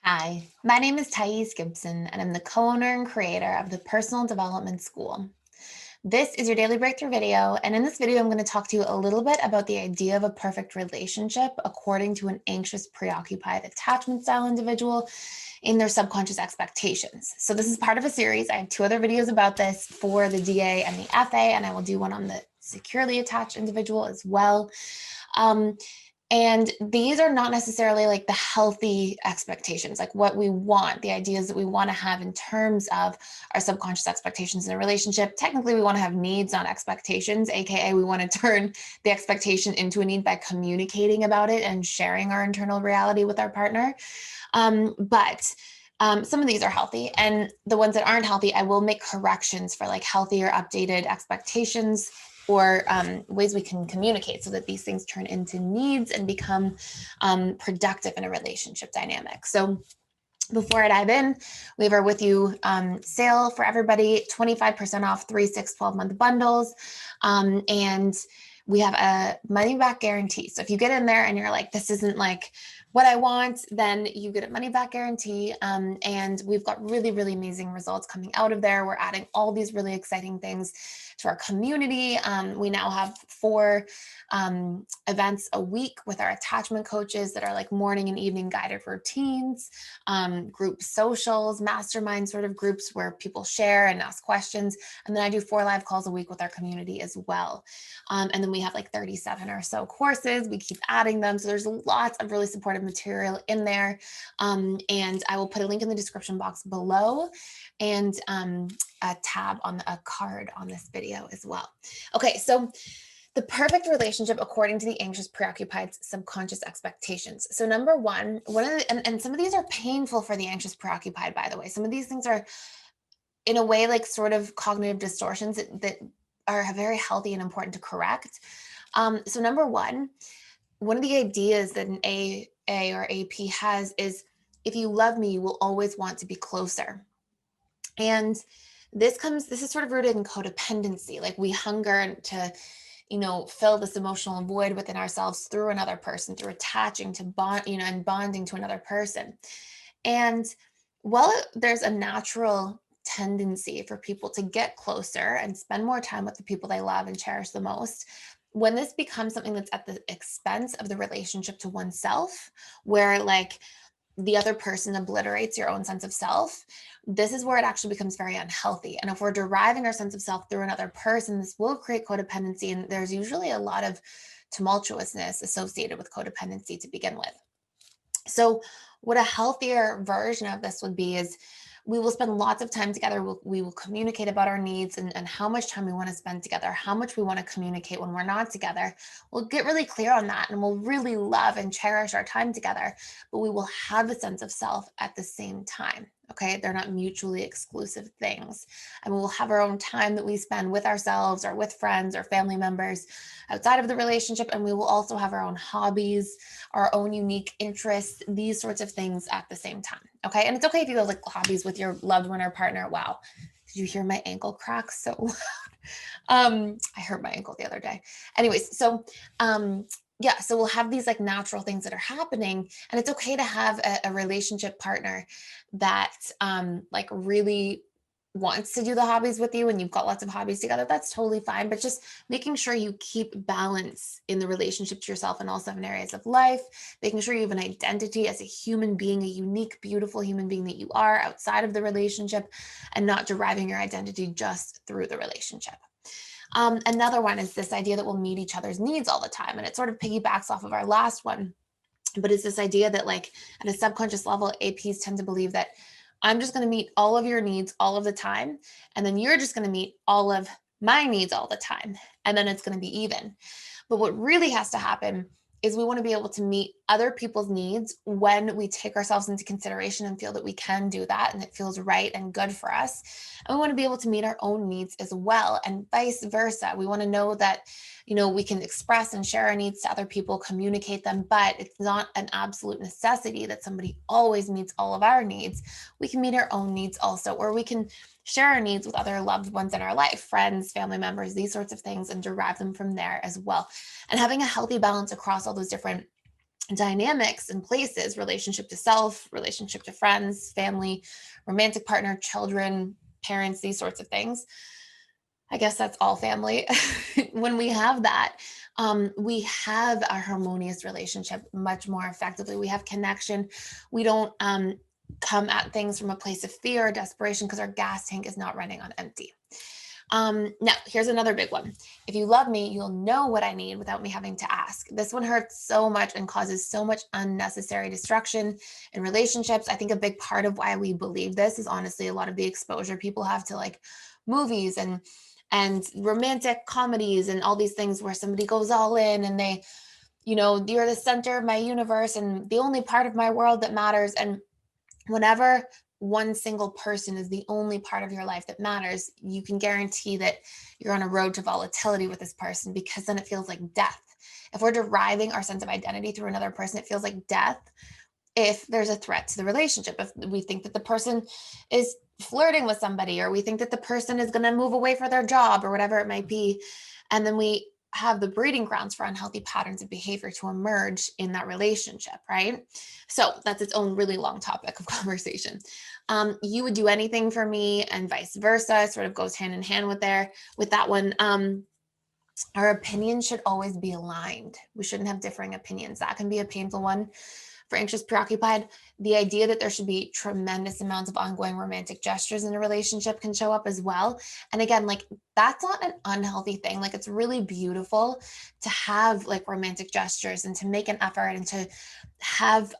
Hi, my name is Gibson, and I'm the co-owner and creator of the Personal Development School. This is your daily breakthrough video, and in this video, I'm going to talk to you a little bit about the idea of a perfect relationship according to an anxious, preoccupied attachment style individual in their subconscious expectations. So this is part of a series. I have two other videos about this for the DA and the FA, and I will do one on the securely attached individual as well. Um, and these are not necessarily like the healthy expectations, like what we want, the ideas that we want to have in terms of our subconscious expectations in a relationship. Technically, we want to have needs, not expectations, AKA we want to turn the expectation into a need by communicating about it and sharing our internal reality with our partner. But some of these are healthy, and the ones that aren't healthy, I will make corrections for like healthier, updated expectations or ways we can communicate so that these things turn into needs and become productive in a relationship dynamic. So before I dive in, we have our With You sale for everybody, 25% off 3, 6, 12-month bundles. And we have a money back guarantee. So if you get in there and you're like, this isn't like what I want, then you get a money back guarantee. And we've got really, really amazing results coming out of there. We're adding all these really exciting things to our community. We now have 4 events a week with our attachment coaches that are like morning and evening guided routines, group socials, mastermind sort of groups where people share and ask questions. And then I do 4 live calls a week with our community as well. And then we have like 37 or so courses. We keep adding them. So there's lots of really supportive material in there. And I will put a link in the description box below and a tab on a card on this video as well. Okay, so the perfect relationship according to the anxious preoccupied subconscious expectations. So number one of the, and some of these are painful for the anxious preoccupied, by the way. Some of these things are in a way like sort of cognitive distortions that are very healthy and important to correct. So number one of the ideas that an AA or AP has is, if you love me, you will always want to be closer. And this is sort of rooted in codependency. Like we hunger to, fill this emotional void within ourselves through another person, through attaching to bond, and bonding to another person. And while there's a natural tendency for people to get closer and spend more time with the people they love and cherish the most, when this becomes something that's at the expense of the relationship to oneself, where like the other person obliterates your own sense of self, this is where it actually becomes very unhealthy. And if we're deriving our sense of self through another person, this will create codependency. And there's usually a lot of tumultuousness associated with codependency to begin with. So, what a healthier version of this would be is we will spend lots of time together. We will communicate about our needs and how much time we want to spend together, how much we want to communicate when we're not together. We'll get really clear on that and we'll really love and cherish our time together, but we will have a sense of self at the same time. Okay, they're not mutually exclusive things. And we'll have our own time that we spend with ourselves or with friends or family members outside of the relationship. And we will also have our own hobbies, our own unique interests, these sorts of things at the same time. Okay. And it's okay if you have like hobbies with your loved one or partner. Wow. Did you hear my ankle crack so loud? I hurt my ankle the other day. Anyways, so yeah, so we'll have these like natural things that are happening, and it's okay to have a relationship partner that like really wants to do the hobbies with you and you've got lots of hobbies together. That's totally fine, but just making sure you keep balance in the relationship to yourself in all 7 areas of life, making sure you have an identity as a human being, a unique, beautiful human being that you are outside of the relationship, and not deriving your identity just through the relationship. Another one is this idea that we'll meet each other's needs all the time. And it sort of piggybacks off of our last one. But it's this idea that, like, at a subconscious level, APs tend to believe that I'm just going to meet all of your needs all of the time. And then you're just going to meet all of my needs all the time. And then it's going to be even. But what really has to happen is we want to be able to meet other people's needs when we take ourselves into consideration and feel that we can do that and it feels right and good for us. And we want to be able to meet our own needs as well, and vice versa. We want to know that, we can express and share our needs to other people, communicate them, but it's not an absolute necessity that somebody always meets all of our needs. We can meet our own needs also, or we can share our needs with other loved ones in our life, friends, family members, these sorts of things, and derive them from there as well. And having a healthy balance across all those different dynamics and places, relationship to self, relationship to friends, family, romantic partner, children, parents, these sorts of things. I guess that's all family. When we have that, we have a harmonious relationship much more effectively. We have connection. We don't come at things from a place of fear or desperation because our gas tank is not running on empty. Now, here's another big one. If you love me, you'll know what I need without me having to ask. This one hurts so much and causes so much unnecessary destruction in relationships. I think a big part of why we believe this is honestly a lot of the exposure people have to like movies and romantic comedies and all these things where somebody goes all in and they, you're the center of my universe and the only part of my world that matters. And whenever one single person is the only part of your life that matters, you can guarantee that you're on a road to volatility with this person, because then it feels like death. If we're deriving our sense of identity through another person, it feels like death. If there's a threat to the relationship, if we think that the person is flirting with somebody, or we think that the person is going to move away for their job or whatever it might be, and then we have the breeding grounds for unhealthy patterns of behavior to emerge in that relationship, right? So that's its own really long topic of conversation. You would do anything for me and vice versa, sort of goes hand in hand with that one. Our opinions should always be aligned. We shouldn't have differing opinions. That can be a painful one for anxious preoccupied. The idea that there should be tremendous amounts of ongoing romantic gestures in a relationship can show up as well. And again, like, that's not an unhealthy thing. Like, it's really beautiful to have like romantic gestures and to make an effort and to have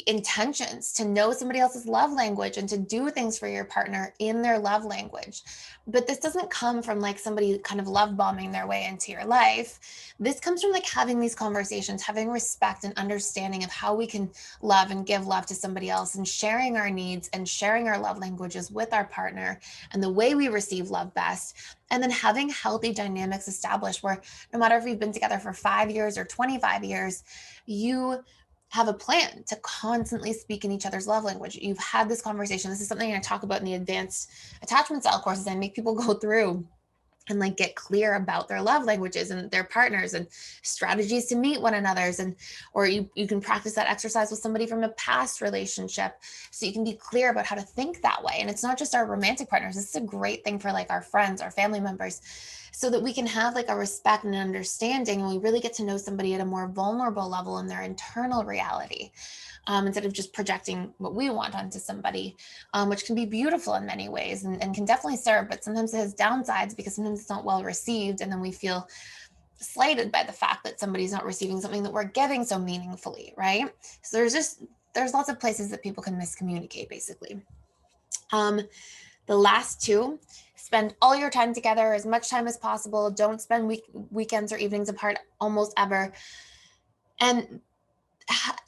intentions, to know somebody else's love language and to do things for your partner in their love language. But this doesn't come from like somebody kind of love bombing their way into your life. This comes from like having these conversations, having respect and understanding of how we can love and give love to somebody else, and sharing our needs and sharing our love languages with our partner and the way we receive love best. And then having healthy dynamics established where no matter if you've been together for 5 years or 25 years, you have a plan to constantly speak in each other's love language. You've had this conversation. This is something I talk about in the advanced attachment style courses. I make people go through and like get clear about their love languages and their partners and strategies to meet one another's. And or you can practice that exercise with somebody from a past relationship, so you can be clear about how to think that way. And it's not just our romantic partners. This is a great thing for like our friends, our family members, so that we can have like a respect and an understanding, and we really get to know somebody at a more vulnerable level in their internal reality, instead of just projecting what we want onto somebody, which can be beautiful in many ways and can definitely serve, but sometimes it has downsides because sometimes it's not well received, and then we feel slighted by the fact that somebody's not receiving something that we're giving so meaningfully, right? So there's lots of places that people can miscommunicate, basically. The last two: spend all your time together, as much time as possible. Don't spend weekends or evenings apart almost ever. And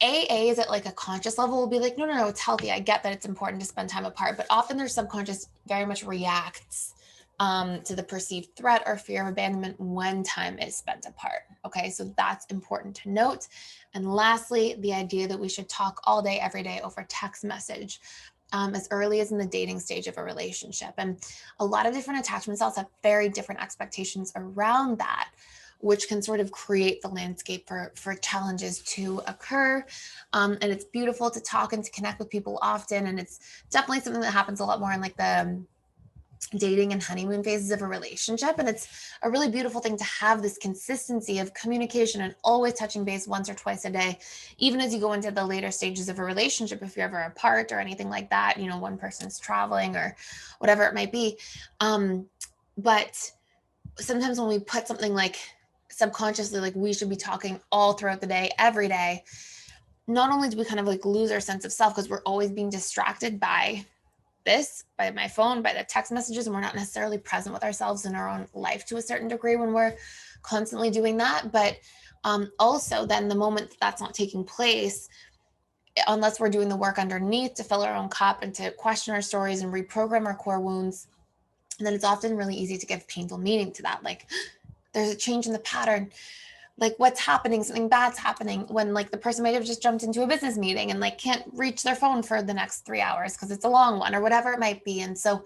AA is at like a conscious level will be like, no, no, no, it's healthy. I get that it's important to spend time apart, but often their subconscious very much reacts to the perceived threat or fear of abandonment when time is spent apart. Okay, so that's important to note. And lastly, the idea that we should talk all day, every day over text message, as early as in the dating stage of a relationship. And a lot of different attachment styles have very different expectations around that, which can sort of create the landscape for challenges to occur. And it's beautiful to talk and to connect with people often. And it's definitely something that happens a lot more in like the dating and honeymoon phases of a relationship. And it's a really beautiful thing to have this consistency of communication and always touching base once or twice a day, even as you go into the later stages of a relationship. If you're ever apart or anything like that, one person's traveling or whatever it might be. But sometimes when we put something like subconsciously, like we should be talking all throughout the day, every day, not only do we kind of like lose our sense of self because we're always being distracted by my phone, by the text messages, and we're not necessarily present with ourselves in our own life to a certain degree when we're constantly doing that. But also then the moment that's not taking place, unless we're doing the work underneath to fill our own cup and to question our stories and reprogram our core wounds, then it's often really easy to give painful meaning to that. Like, there's a change in the pattern, like what's happening, something bad's happening, when like the person might have just jumped into a business meeting and like can't reach their phone for the next 3 hours because it's a long one or whatever it might be. And so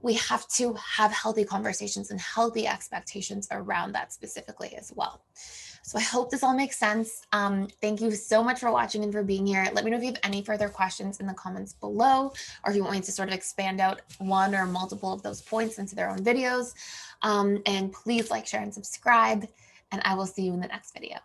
we have to have healthy conversations and healthy expectations around that specifically as well. So I hope this all makes sense. Thank you so much for watching and for being here. Let me know if you have any further questions in the comments below, or if you want me to sort of expand out one or multiple of those points into their own videos. And please like, share, and subscribe, and I will see you in the next video.